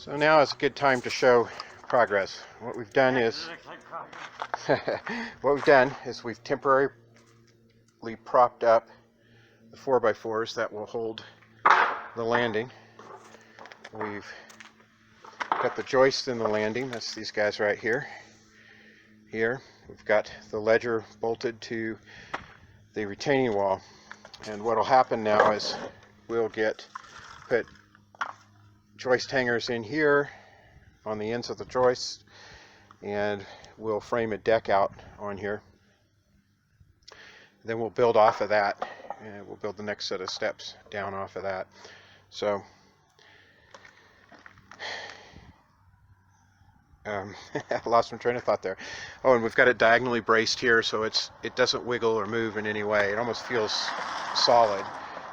So now is a good time to show progress. What we've done is we've temporarily propped up the 4x4s that will hold the landing. We've got the joists in the landing. That's these guys right here. Here we've got the ledger bolted to the retaining wall. And what will happen now is we'll put joist hangers in here on the ends of the joists, and we'll frame a deck out on here. Then we'll build off of that, and we'll build the next set of steps down off of that. So I lost my train of thought there. Oh, and we've got it diagonally braced here, so it doesn't wiggle or move in any way. It almost feels solid.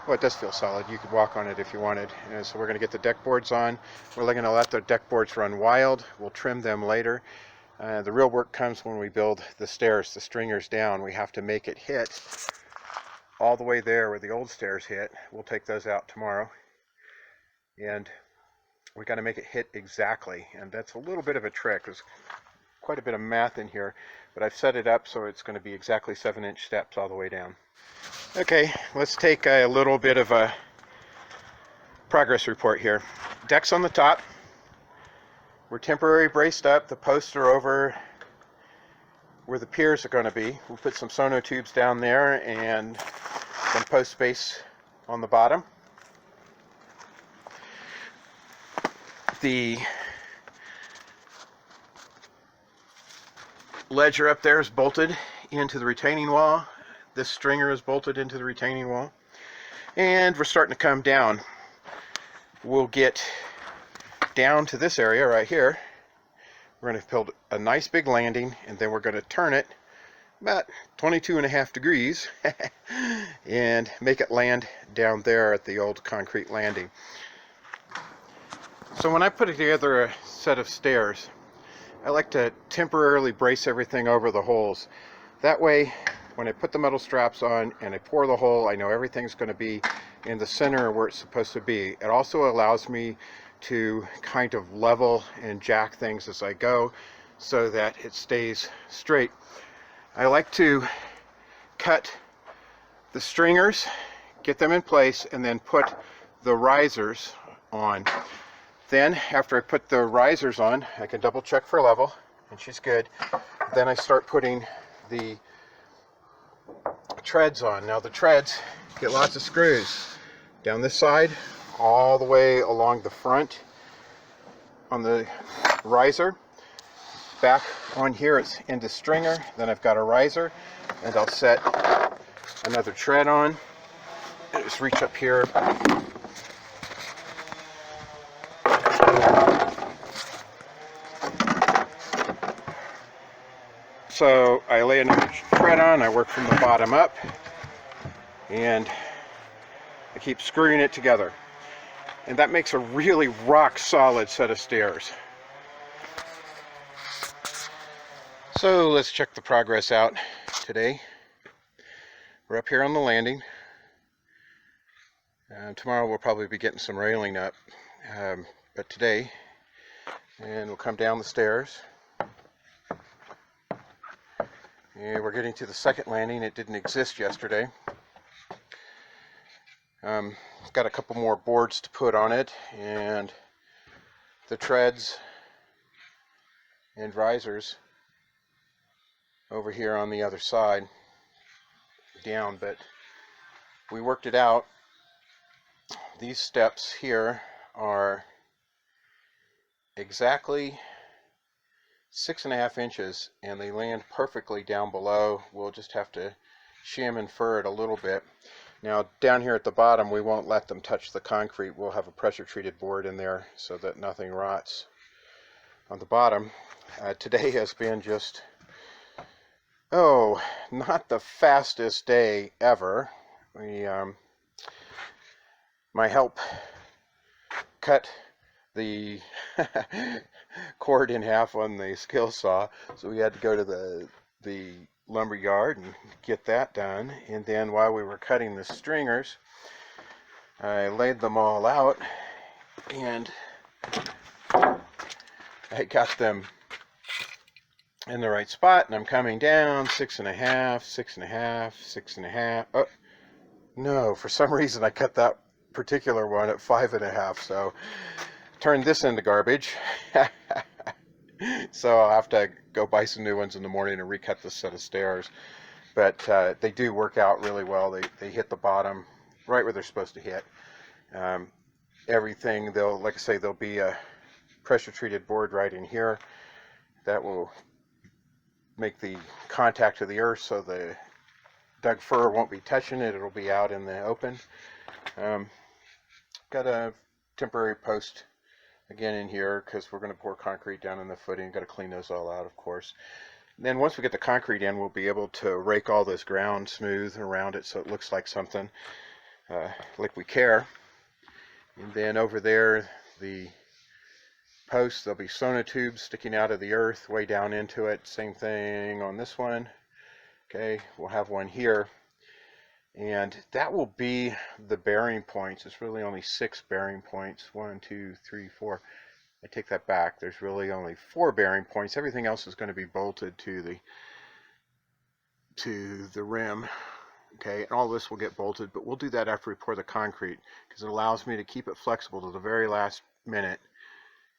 Well, it does feel solid. You could walk on it if you wanted. And so we're going to get the deck boards on. We're going to let the deck boards run wild. We'll trim them later. The real work comes when we build the stairs, the stringers down. We have to make it hit all the way there where the old stairs hit. We'll take those out tomorrow. And we got to make it hit exactly. And that's a little bit of a trick. There's quite a bit of math in here. But I've set it up so it's going to be exactly 7-inch steps all the way down. Okay, let's take a little bit of a progress report here. Deck's on the top. We're temporarily braced up. The posts are over where the piers are going to be. We'll put some sono tubes down there and some post space on the bottom. The ledger up there is bolted into the retaining wall. This stringer is bolted into the retaining wall. And we're starting to come down. We'll get down to this area right here. We're going to build a nice big landing, and then we're going to turn it about 22.5 degrees and make it land down there at the old concrete landing. So when I put together a set of stairs, I like to temporarily brace everything over the holes. That way, when I put the metal straps on and I pour the hole, I know everything's going to be in the center where it's supposed to be. It also allows me to kind of level and jack things as I go so that it stays straight. I like to cut the stringers, get them in place, and then put the risers on. Then, after I put the risers on, I can double check for level, and she's good. Then I start putting the treads on. Now the treads get lots of screws down this side, all the way along the front on the riser. Back on here it's into stringer. Then I've got a riser, and I'll set another tread on. And just reach up here. So I lay another tread on, I work from the bottom up, and I keep screwing it together. And that makes a really rock solid set of stairs. So let's check the progress out today. We're up here on the landing. Tomorrow we'll probably be getting some railing up, but today, and we'll come down the stairs. And we're getting to the second landing. It didn't exist yesterday. It's got a couple more boards to put on it, and the treads and risers over here on the other side down, but we worked it out. These steps here are exactly 6.5 inches, and they land perfectly down below. We'll just have to shim and fur it a little bit. Now down here at the bottom, we won't let them touch the concrete. We'll have a pressure treated board in there so that nothing rots on the bottom. Today has been just, not the fastest day ever. My help cut the cord in half on the skill saw, so we had to go to the lumber yard and get that done. And then while we were cutting the stringers, I laid them all out, and I got them in the right spot, and I'm coming down 6.5, 6.5, 6.5. Oh no, for some reason I cut that particular one at 5.5, so turned this into garbage. So I'll have to go buy some new ones in the morning and recut this set of stairs. But they do work out really well. They hit the bottom right where they're supposed to hit. Everything, like I say, there'll be a pressure treated board right in here that will make the contact to the earth, so the Doug fir won't be touching it. It'll be out in the open. Got a temporary post again in here because we're going to pour concrete down in the footing. Got to clean those all out, of course. And then once we get the concrete in, we'll be able to rake all this ground smooth around it so it looks like something like we care. And then over there, the posts, there'll be sonotubes sticking out of the earth way down into it. Same thing on this one. Okay, we'll have one here. And that will be the bearing points. It's really only 6 bearing points. 1, 2, 3, 4. I take that back. There's really only 4 bearing points. Everything else is going to be bolted to the rim. Okay, and all this will get bolted, but we'll do that after we pour the concrete because it allows me to keep it flexible to the very last minute.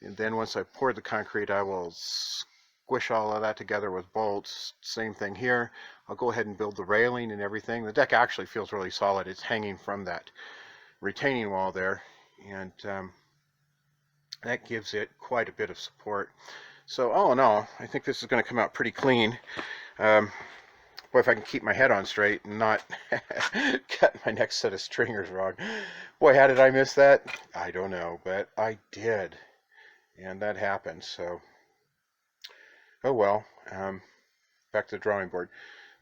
And then once I pour the concrete, I will squish all of that together with bolts. Same thing here. I'll go ahead and build the railing and everything. The deck actually feels really solid. It's hanging from that retaining wall there, and that gives it quite a bit of support. So all in all, I think this is going to come out pretty clean. Boy, if I can keep my head on straight and not cut my next set of stringers wrong. Boy, how did I miss that? I don't know, but I did. And that happened, so oh well. Back to the drawing board.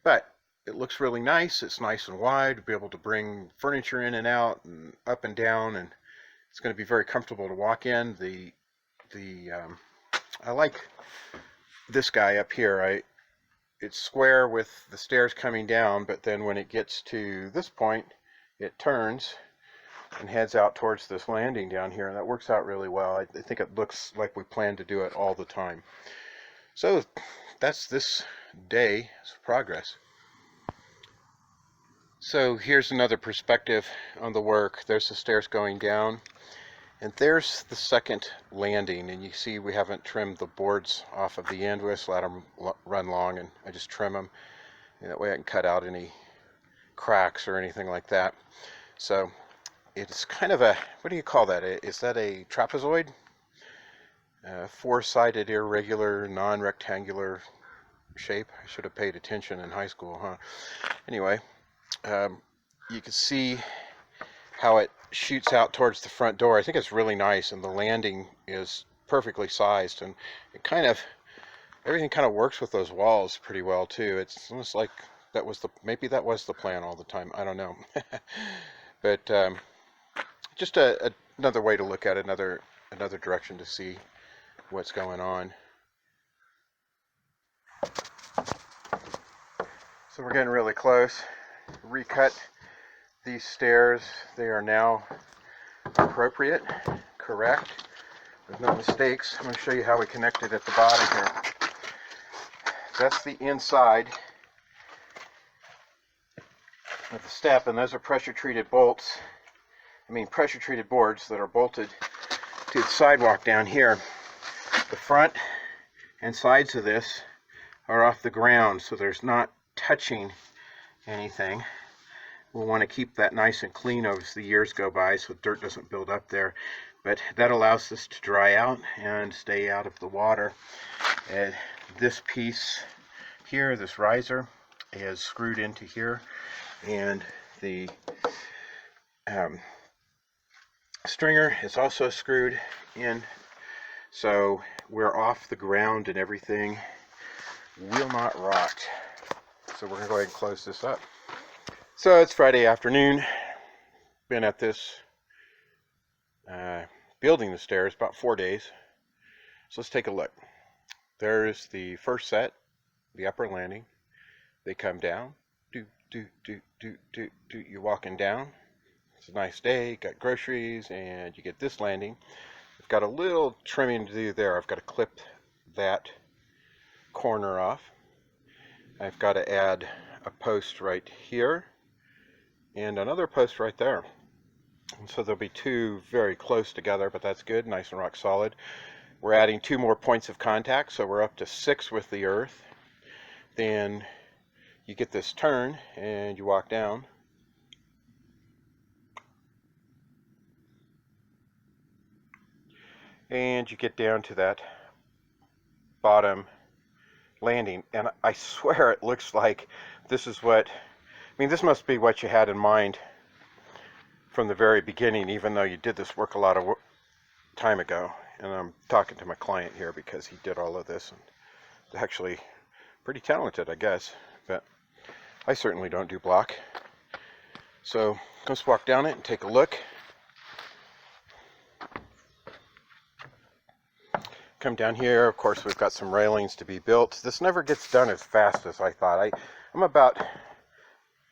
But it looks really nice. It's nice and wide to be able to bring furniture in and out and up and down, and it's going to be very comfortable to walk in. I like this guy up here. It's square with the stairs coming down, but then when it gets to this point, it turns and heads out towards this landing down here, and that works out really well. I think it looks like we plan to do it all the time. So that's this day's progress. So here's another perspective on the work. There's the stairs going down, and there's the second landing, and you see we haven't trimmed the boards off of the end. We just let them run long, and I just trim them, and that way I can cut out any cracks or anything like that. So it's kind of a, what do you call that? Is that a trapezoid? 4-sided, irregular, non-rectangular shape. I should have paid attention in high school, huh? Anyway, you can see how it shoots out towards the front door. I think it's really nice, and the landing is perfectly sized, and it everything kind of works with those walls pretty well too. It's almost like maybe that was the plan all the time. I don't know. But just another way to look at it, another direction to see what's going on. So we're getting really close. Recut these stairs. They are now appropriate, correct, with no mistakes. I'm going to show you how we connected at the bottom here. That's the inside of the step, and those are pressure treated boards that are bolted to the sidewalk down here. The front and sides of this are off the ground, so there's not touching anything. We'll want to keep that nice and clean as the years go by so dirt doesn't build up there, but that allows this to dry out and stay out of the water. And this piece here, this riser, is screwed into here, and the stringer is also screwed in, so we're off the ground and everything will not rot. So we're going to go ahead and close this up. So it's Friday afternoon. Been at this building the stairs about 4 days. So let's take a look. There's the first set, the upper landing. They come down. You're walking down. It's a nice day, got groceries, and you get this landing. The got a little trimming to do there. I've got to clip that corner off. I've got to add a post right here and another post right there. And so there'll be two very close together, but that's good, nice and rock solid. We're adding 2 more points of contact, so we're up to 6 with the earth. Then you get this turn and you walk down. And you get down to that bottom landing. And I swear it looks like this is what, I mean, this must be what you had in mind from the very beginning, even though you did this work a lot of time ago. And I'm talking to my client here because he did all of this and is actually pretty talented, I guess, but I certainly don't do block. So let's walk down it and take a look. Come down here, of course we've got some railings to be built. This never gets done as fast as I thought. I'm about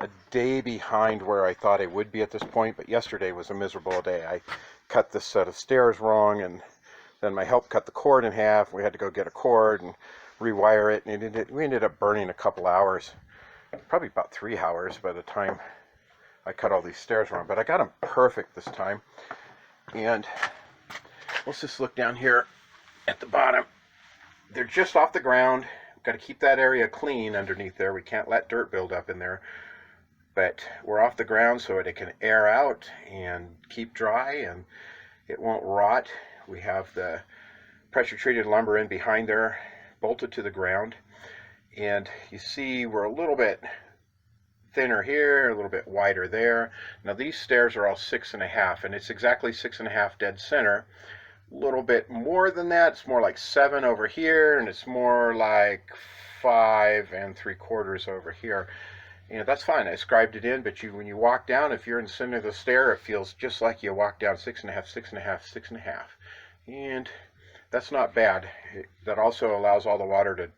a day behind where I thought I would be at this point, but yesterday was a miserable day. I cut this set of stairs wrong, and then my help cut the cord in half. We had to go get a cord and rewire it, and we ended up burning a couple hours, probably about 3 hours by the time I cut all these stairs wrong, but I got them perfect this time. And let's just look down here at the bottom. They're just off the ground. We've got to keep that area clean underneath there. We can't let dirt build up in there, but we're off the ground so it can air out and keep dry and it won't rot. We have the pressure treated lumber in behind there, bolted to the ground, and you see we're a little bit thinner here, a little bit wider there. Now these stairs are all 6.5, and it's exactly 6.5 dead center. A little bit more than that, it's more like 7 over here, and it's more like 5 3/4 over here. You know, that's fine. I scribed it in, but when you walk down, if you're in the center of the stair, it feels just like you walk down 6.5, 6.5, 6.5. And that's not bad. That also allows all the water to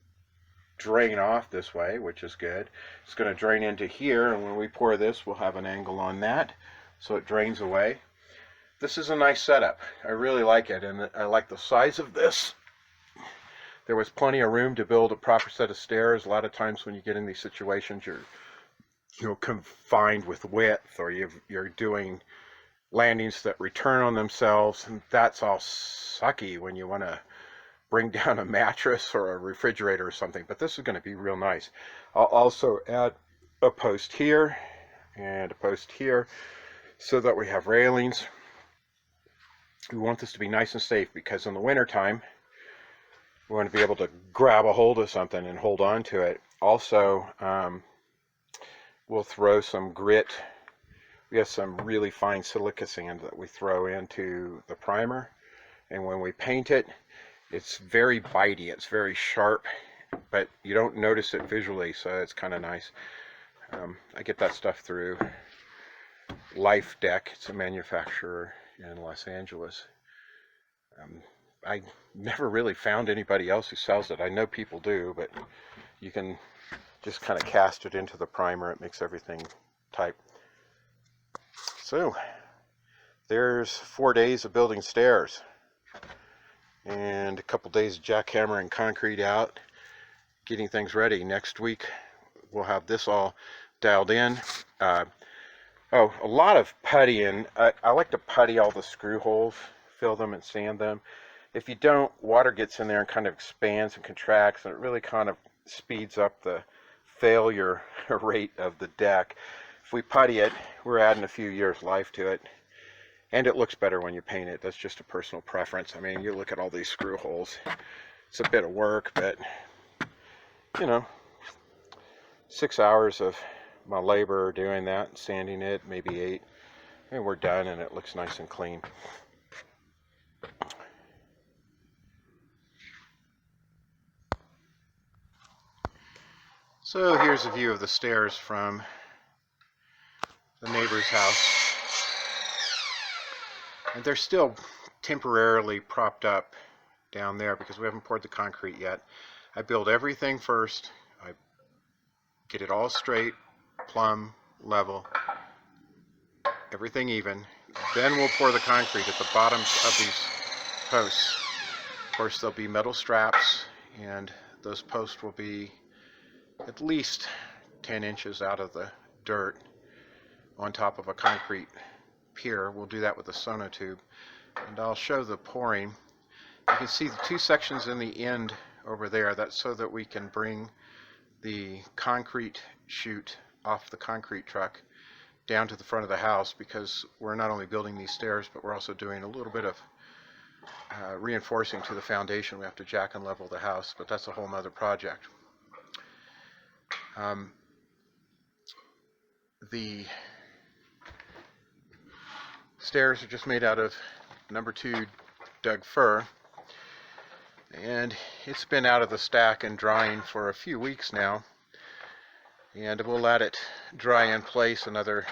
drain off this way, which is good. It's going to drain into here, and when we pour this, we'll have an angle on that, so it drains away. This is a nice setup. I really like it, and I like the size of this. There was plenty of room to build a proper set of stairs. A lot of times when you get in these situations, you're confined with width, or you're doing landings that return on themselves, and that's all sucky when you want to bring down a mattress or a refrigerator or something. But this is going to be real nice. I'll also add a post here and a post here so that we have railings. We want this to be nice and safe because in the winter time we want to be able to grab a hold of something and hold on to it. Also, we'll throw some grit. We have some really fine silica sand that we throw into the primer, and when we paint it, it's very bitey, it's very sharp, but you don't notice it visually, so it's kind of nice. I get that stuff through Life Deck. It's a manufacturer in Los Angeles. I never really found anybody else who sells it. I know people do, but you can just kind of cast it into the primer. It makes everything tight. So there's 4 days of building stairs and a couple days of jackhammering concrete out, getting things ready. Next week we'll have this all dialed in. A lot of puttying. I like to putty all the screw holes, fill them and sand them. If you don't, water gets in there and kind of expands and contracts, and it really kind of speeds up the failure rate of the deck. If we putty it, we're adding a few years life to it, and it looks better when you paint it. That's just a personal preference. I mean, you look at all these screw holes, it's a bit of work, but you know, 6 hours of my labor doing that, sanding it, maybe 8, and we're done, and it looks nice and clean. So here's a view of the stairs from the neighbor's house, and they're still temporarily propped up down there because we haven't poured the concrete yet. I build everything first. I get it all straight, plumb, level, everything even. Then we'll pour the concrete at the bottoms of these posts. Of course, there'll be metal straps, and those posts will be at least 10 inches out of the dirt on top of a concrete pier. We'll do that with a sonotube, and I'll show the pouring. You can see the two sections in the end over there. That's so that we can bring the concrete chute off the concrete truck down to the front of the house, because we're not only building these stairs, but we're also doing a little bit of reinforcing to the foundation. We have to jack and level the house, but that's a whole nother project. The stairs are just made out of number 2 Doug fir, and it's been out of the stack and drying for a few weeks now, and we'll let it dry in place another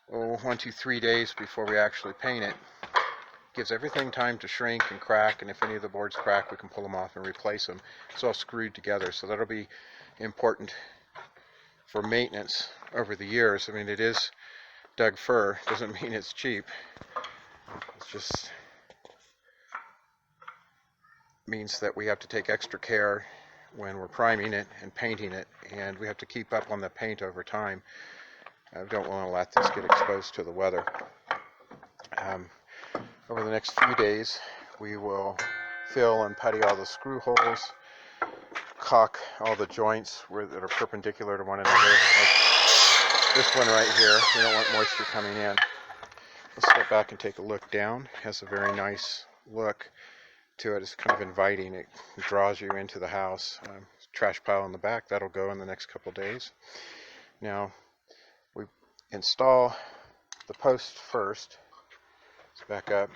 1 to 3 days before we actually paint it. Gives everything time to shrink and crack, and if any of the boards crack, we can pull them off and replace them. It's all screwed together, so that'll be important for maintenance over the years. I mean, it is Doug fir, doesn't mean it's cheap. It just means that we have to take extra care when we're priming it and painting it, and we have to keep up on the paint over time. I don't want to let this get exposed to the weather. Over the next few days, we will fill and putty all the screw holes, caulk all the joints that are perpendicular to one another, like this one right here. We don't want moisture coming in. Let's step back and take a look down. It has a very nice look to it. It's kind of inviting. It draws you into the house. Trash pile in the back, that'll go in the next couple days. Now, we install the post first. Let's back up.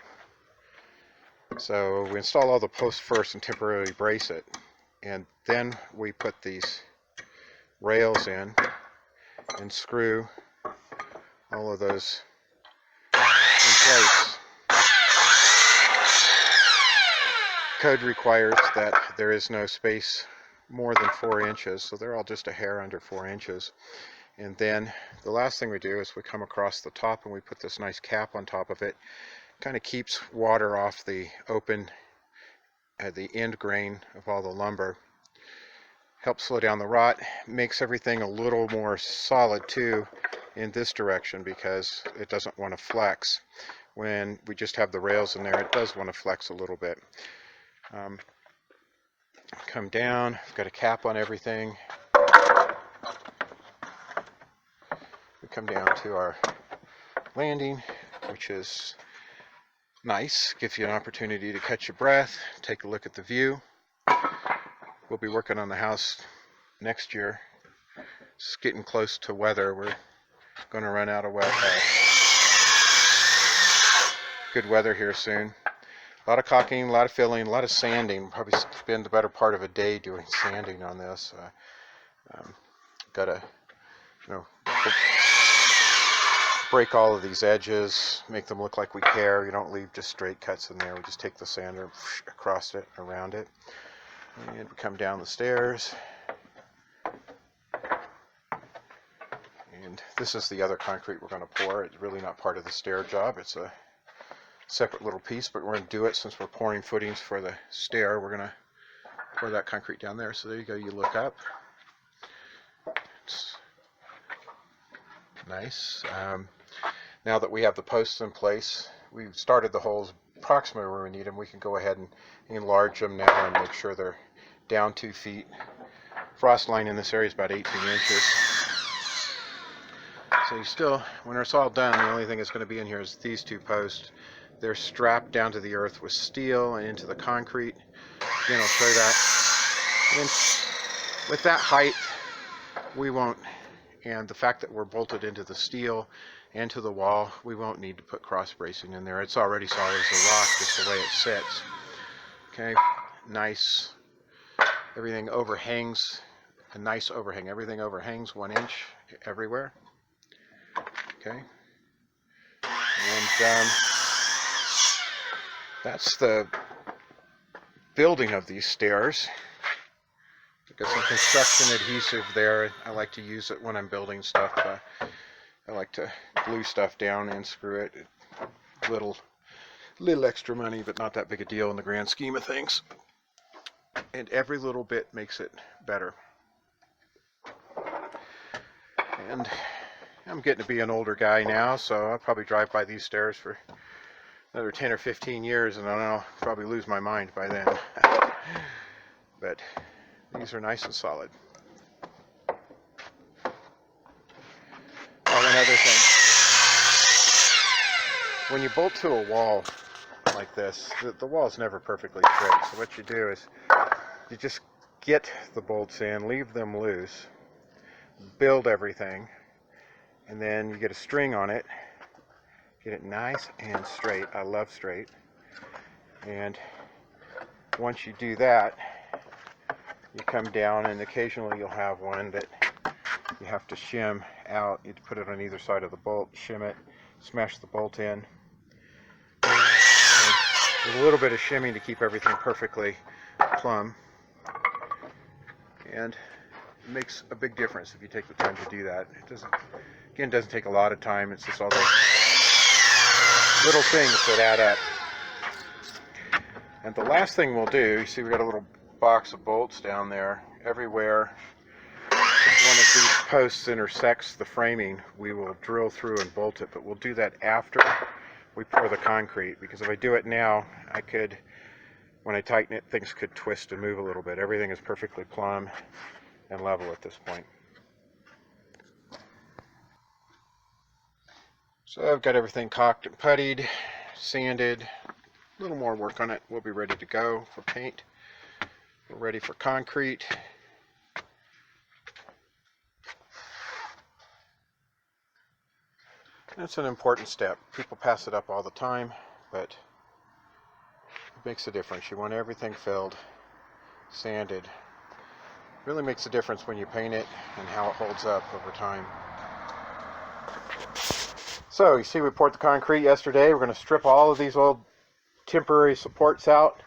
So we install all the posts first and temporarily brace it, and then we put these rails in and screw all of those in place. Code requires that there is no space more than 4 inches, so they're all just a hair under 4 inches. And then the last thing we do is we come across the top and we put this nice cap on top of it. Kind of keeps water off the open at the end grain of all the lumber. Helps slow down the rot, makes everything a little more solid too in this direction, because it doesn't want to flex. When we just have the rails in there, it does want to flex a little bit. Come down, I've got a cap on everything. We come down to our landing, which is nice, gives you an opportunity to catch your breath, take a look at the view. We'll be working on the house next year. It's getting close to weather. We're going to run out of good weather here soon. A lot of caulking, a lot of filling, a lot of sanding. Probably spend the better part of a day doing sanding on this. Gotta, break all of these edges, make them look like we care. You don't leave just straight cuts in there. We just take the sander across it, around it, and we come down the stairs. And this is the other concrete we're going to pour. It's really not part of the stair job. It's a separate little piece, but we're going to do it since we're pouring footings for the stair. We're going to pour that concrete down there. So there you go. You look up. It's nice. Now that we have the posts in place, we've started the holes approximately where we need them. We can go ahead and enlarge them now and make sure they're down 2 feet. Frost line in this area is about 18 inches. So you still, when it's all done, the only thing that's going to be in here is these 2 posts. They're strapped down to the earth with steel and into the concrete. Again, I'll show that. And with that height, we won't, and the fact that we're bolted into the steel and to the wall, we won't need to put cross bracing in there. It's already solid as a rock, just the way it sits. Okay, nice. Everything overhangs, a nice overhang. Everything overhangs 1 inch everywhere. Okay, and that's the building of these stairs. Got some construction adhesive there. I like to use it when I'm building stuff. I like to glue stuff down and screw it. Little Little extra money, but not that big a deal in the grand scheme of things. And every little bit makes it better. And I'm getting to be an older guy now, so I'll probably drive by these stairs for another 10 or 15 years, and I'll probably lose my mind by then. But these are nice and solid. Oh, another thing. When you bolt to a wall like this, the wall's never perfectly straight. So what you do is you just get the bolts in, leave them loose, build everything, and then you get a string on it, get it nice and straight. I love straight. And once you do that, you come down, and occasionally you'll have one that you have to shim out. You put it on either side of the bolt, shim it, smash the bolt in. There's a little bit of shimming to keep everything perfectly plumb, and it makes a big difference if you take the time to do that. It doesn't take a lot of time. It's just all those little things that add up. And the last thing we'll do, you see we got a little box of bolts down there. Everywhere one of these posts intersects the framing, we will drill through and bolt it, but we'll do that after we pour the concrete, because if I do it now, when I tighten it, things could twist and move a little bit. Everything is perfectly plumb and level at this point. So I've got everything caulked and puttied, sanded. A little more work on it. We'll be ready to go for paint. We're ready for concrete. That's an important step. People pass it up all the time, but it makes a difference. You want everything filled, sanded. It really makes a difference when you paint it and how it holds up over time. So you see we poured the concrete yesterday. We're going to strip all of these old temporary supports out.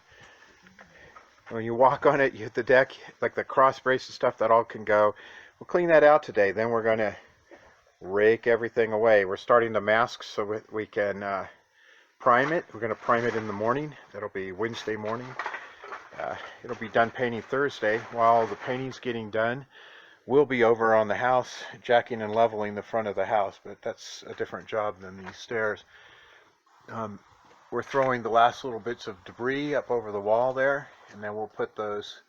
When you walk on it, you hit the deck, like the cross brace and stuff, that all can go. We'll clean that out today. Then we're going to rake everything away. We're starting to mask so we can prime it. We're going to prime it in the morning. That'll be Wednesday morning. It'll be done painting Thursday. While the painting's getting done, we'll be over on the house jacking and leveling the front of the house, but that's a different job than these stairs. We're throwing the last little bits of debris up over the wall there, and then we'll put those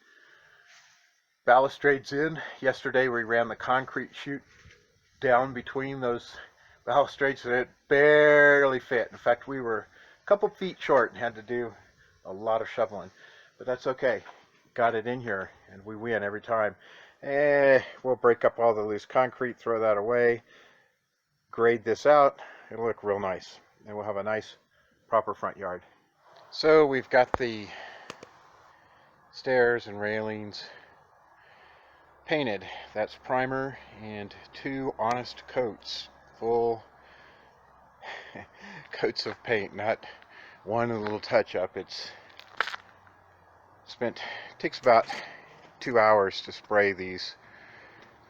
balustrades in. Yesterday we ran the concrete chute down between those balustrades, and it barely fit. In fact, we were a couple feet short and had to do a lot of shoveling, but that's okay. Got it in here, and we win every time. We'll break up all the loose concrete, throw that away, grade this out. It'll look real nice, and we'll have a nice proper front yard. So we've got the stairs and railings painted. That's primer and 2 Honest coats, full coats of paint, not one little touch up. It takes about 2 hours to spray these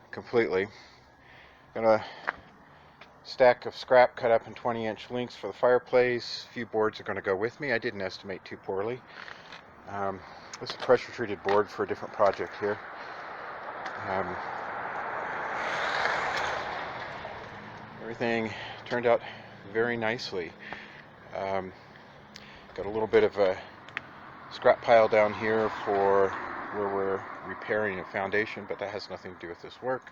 completely. Got a stack of scrap cut up in 20-inch lengths for the fireplace. A few boards are going to go with me. I didn't estimate too poorly. This is a pressure treated board for a different project here. Everything turned out very nicely. Got a little bit of a scrap pile down here for where we're repairing a foundation, but that has nothing to do with this work.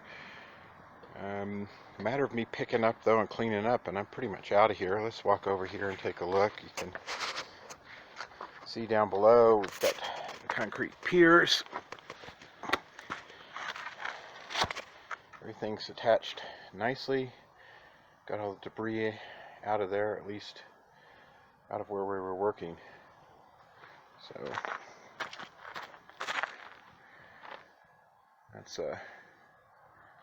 A matter of me picking up though and cleaning up, and I'm pretty much out of here. Let's walk over here and take a look. You can see down below we've got the concrete piers. Everything's attached nicely. Got all the debris out of there, at least out of where we were working. So that's a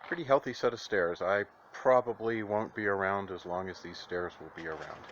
pretty healthy set of stairs. I probably won't be around as long as these stairs will be around.